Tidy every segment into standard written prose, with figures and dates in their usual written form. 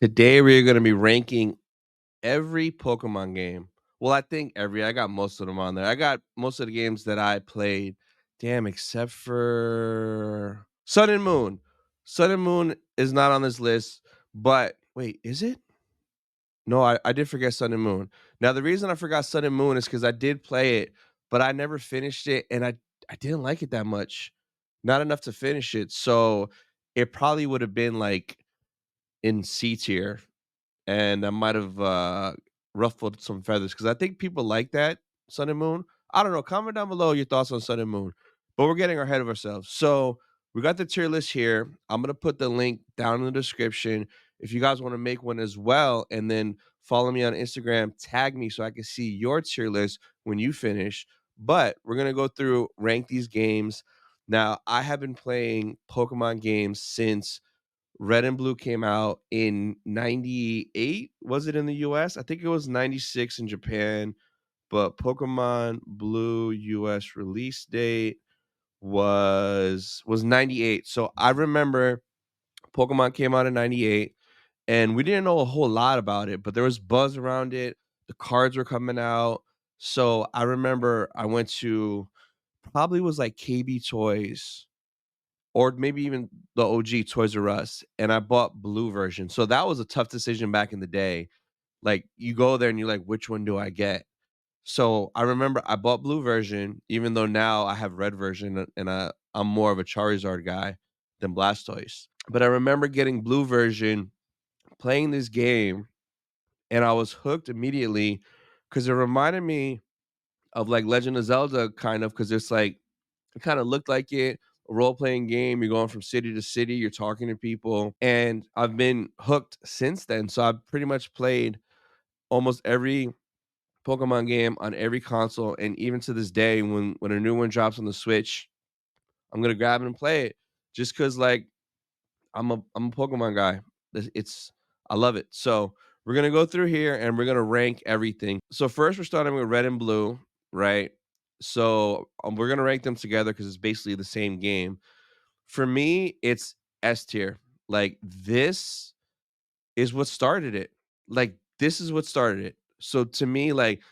Today we're gonna be ranking every Pokemon game. Well, I think every I got most of them on there. I got most of the games that I played. Damn, except for Sun and Moon. Sun and Moon is not on this list, but wait, is it? No, I did forget Sun and Moon. Now, the reason I forgot Sun and Moon is because I did play it, but I never finished it, and I didn't like it that much. Not enough to finish it. So it probably would have been like in C tier and I might have ruffled some feathers because I think people like that Sun and Moon. I don't know. Comment down below your thoughts on Sun and Moon. But we're getting ahead of ourselves. So we got the tier list here. I'm gonna put the link down in the description if you guys want to make one as well, and then follow me on Instagram. Tag me so I can see your tier list when you finish. But we're gonna go through rank these games. Now I have been playing Pokemon games since Red and Blue came out in '98, was it in the US? I think it was '96 in Japan, but Pokemon Blue US release date was '98. So I remember Pokemon came out in '98 and we didn't know a whole lot about it, but there was buzz around it. The cards were coming out. So I remember I went to probably was like KB Toys or maybe even the OG Toys R Us, and I bought blue version. So that was a tough decision back in the day. Like you go there and you're like, which one do I get? So I remember I bought blue version, even though now I have red version and I'm more of a Charizard guy than Blastoise. But I remember getting blue version, playing this game, and I was hooked immediately because it reminded me of like Legend of Zelda, kind of, because it's like it kind of looked like it. A role playing game. You're going from city to city. You're talking to people, and I've been hooked since then. So I've pretty much played almost every Pokemon game on every console, and even to this day, when a new one drops on the Switch, I'm gonna grab it and play it, just because like I'm a Pokemon guy. It's I love it. So we're gonna go through here and we're gonna rank everything. So first we're starting with Red and Blue, right? So we're gonna rank them together because it's basically the same game. For me, it's S tier. Like, this is what started it. Like, this is what started it. So to me, like,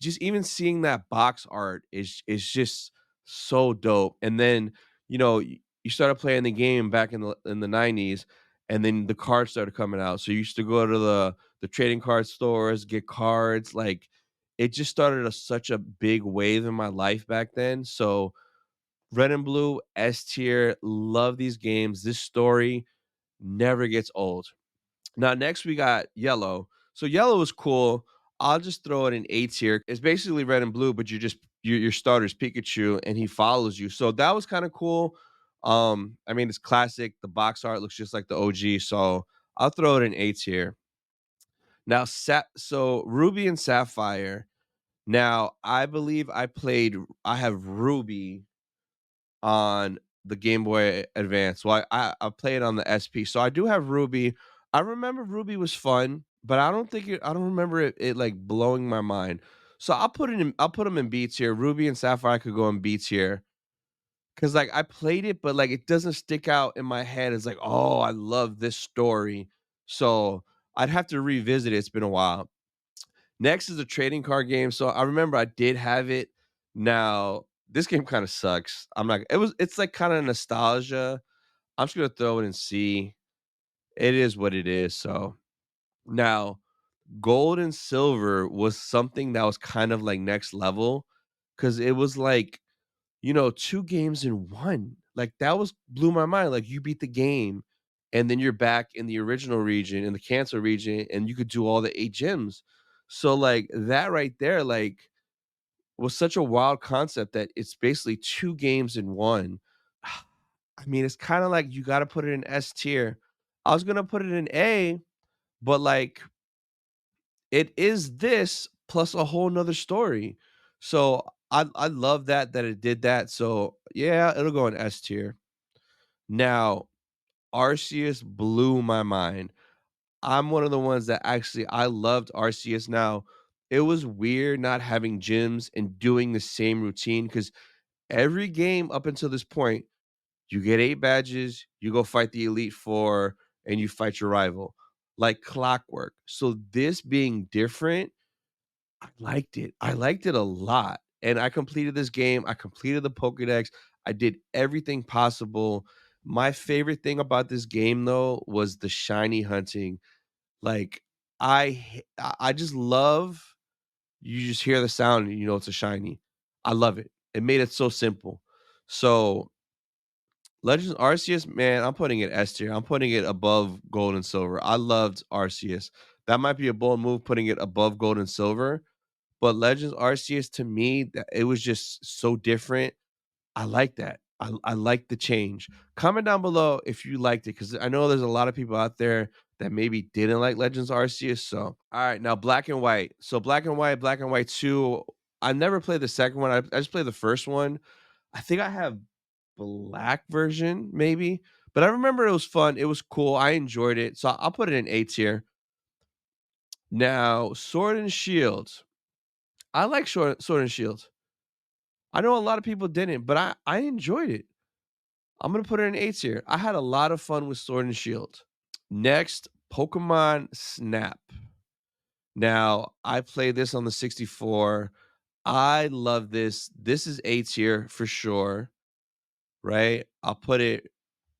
just even seeing that box art is just so dope. And then, you started playing the game back in the 90s, and then the cards started coming out. So you used to go to the trading card stores, get cards. Like, it just started such a big wave in my life back then. So Red and Blue, S tier. Love these games. This story never gets old. Now, next we got Yellow. So Yellow is cool. I'll just throw it in A tier. It's basically Red and Blue, but your starter's Pikachu and he follows you. So that was kind of cool. I mean, it's classic. The box art looks just like the OG. So I'll throw it in A tier. Now, so Ruby and Sapphire. Now, I believe I have Ruby on the Game Boy Advance. Well, I played on the SP, so I do have Ruby. I remember Ruby was fun, but I don't remember it like blowing my mind. So I'll put them in B tier. Ruby and Sapphire could go in B tier. Cause like I played it, but like it doesn't stick out in my head as like, oh, I love this story. So I'd have to revisit it. It's been a while. Next is a trading card game. So I remember I did have it. Now, this game kind of sucks. It's like kind of nostalgia. I'm just gonna throw it and see. It is what it is. So now gold and silver was something that was kind of like next level because it was like, two games in one. Like that was blew my mind. Like you beat the game and then you're back in the original region, in the cancel region, and you could do all the 8 gyms. So like that right there, like was such a wild concept that it's basically 2 games in 1. I mean, it's kinda like you gotta put it in S tier. I was gonna put it in A, but, like, it is this plus a whole 'nother story. So, I love that it did that, so, yeah, it'll go in S tier. Now, Arceus blew my mind. I'm one of the ones that actually I loved Arceus. Now, it was weird not having gyms and doing the same routine because every game up until this point, you get 8 badges, you go fight the Elite Four, and you fight your rival. like clockwork. So this being different, I liked it. I liked it a lot, and I completed this game. I completed the Pokédex. I did everything possible. My favorite thing about this game, though, was the shiny hunting. Like, I just love you just hear the sound and you know it's a shiny. I love it. It made it so simple. So, Legends Arceus, man, I'm putting it S tier. I'm putting it above Gold and Silver. I loved Arceus. That might be a bold move putting it above Gold and Silver, but Legends Arceus to me, it was just so different. I like that. I like the change. Comment down below if you liked it, because I know there's a lot of people out there that maybe didn't like Legends Arceus. So, all right, now Black and White. So Black and White 2. I never played the second one. I just played the first one. I think I have black version, maybe. But I remember it was fun. It was cool. I enjoyed it. So I'll put it in A tier. Now, Sword and Shield. I like Sword and Shield. I know a lot of people didn't, but I enjoyed it. I'm gonna put it in A tier. I had a lot of fun with Sword and Shield. Next, Pokemon Snap. Now, I played this on the 64. I love this. This is A tier for sure, right? I'll put it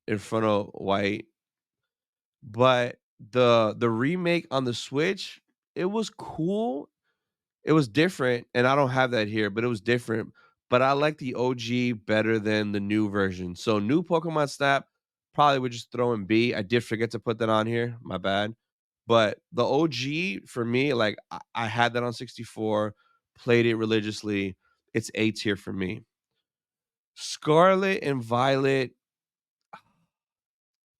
in front of White. But the remake on the Switch, it was cool. It was different, and I don't have that here, but it was different. But I like the OG better than the new version. So new Pokemon Snap probably would just throw in B. I did forget to put that on here. My bad. But the OG for me, like I had that on 64, played it religiously. It's A tier for me. Scarlet and Violet,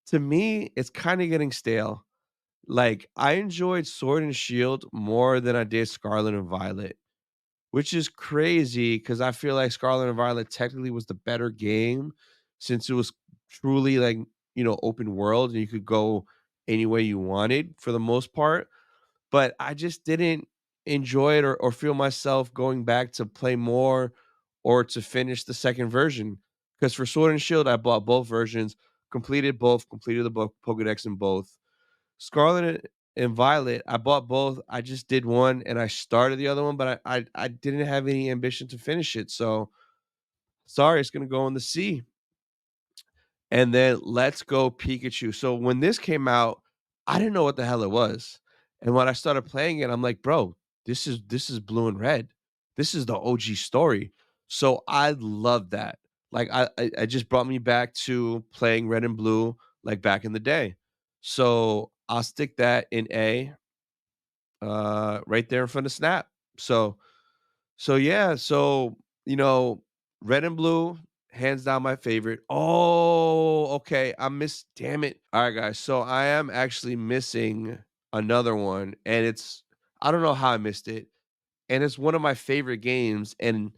to me, it's kind of getting stale. Like I enjoyed Sword and Shield more than I did Scarlet and Violet. Which is crazy because I feel like Scarlet and Violet technically was the better game since it was truly like, open world and you could go any way you wanted for the most part. But I just didn't enjoy it or feel myself going back to play more or to finish the second version. Because for Sword and Shield, I bought both versions, completed both, completed the book Pokedex in both. Scarlet and Violet, I bought both. I just did one and I started the other one, but I didn't have any ambition to finish it. So sorry, it's gonna go in the C. And then Let's Go Pikachu. So when this came out, I didn't know what the hell it was. And when I started playing it, I'm like, bro, this is blue and red. This is the OG story. So I love that. Like I just brought me back to playing red and blue like back in the day. So I'll stick that in A, right there in front of Snap. So yeah, you know, red and blue, hands down my favorite. Oh, okay. Damn it. All right, guys. So I am actually missing another one, and I don't know how I missed it. And it's one of my favorite games, and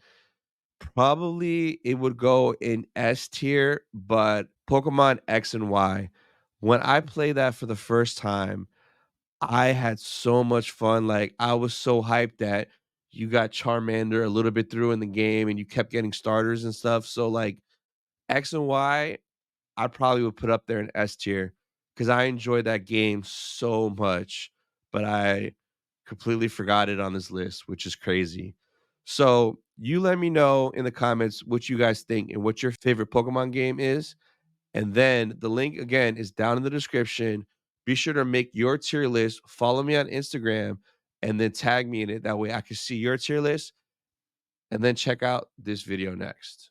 probably it would go in S tier, but Pokemon X and Y. When I played that for the first time, I had so much fun, like, I was so hyped that you got Charmander a little bit through in the game and you kept getting starters and stuff, so, like, X and Y, I probably would put up there in S tier because I enjoyed that game so much, but I completely forgot it on this list, which is crazy. So, you let me know in the comments what you guys think and what your favorite Pokemon game is, and then the link again is down in the description. Be sure to make your tier list, follow me on Instagram, and then tag me in it. That way I can see your tier list and then check out this video next.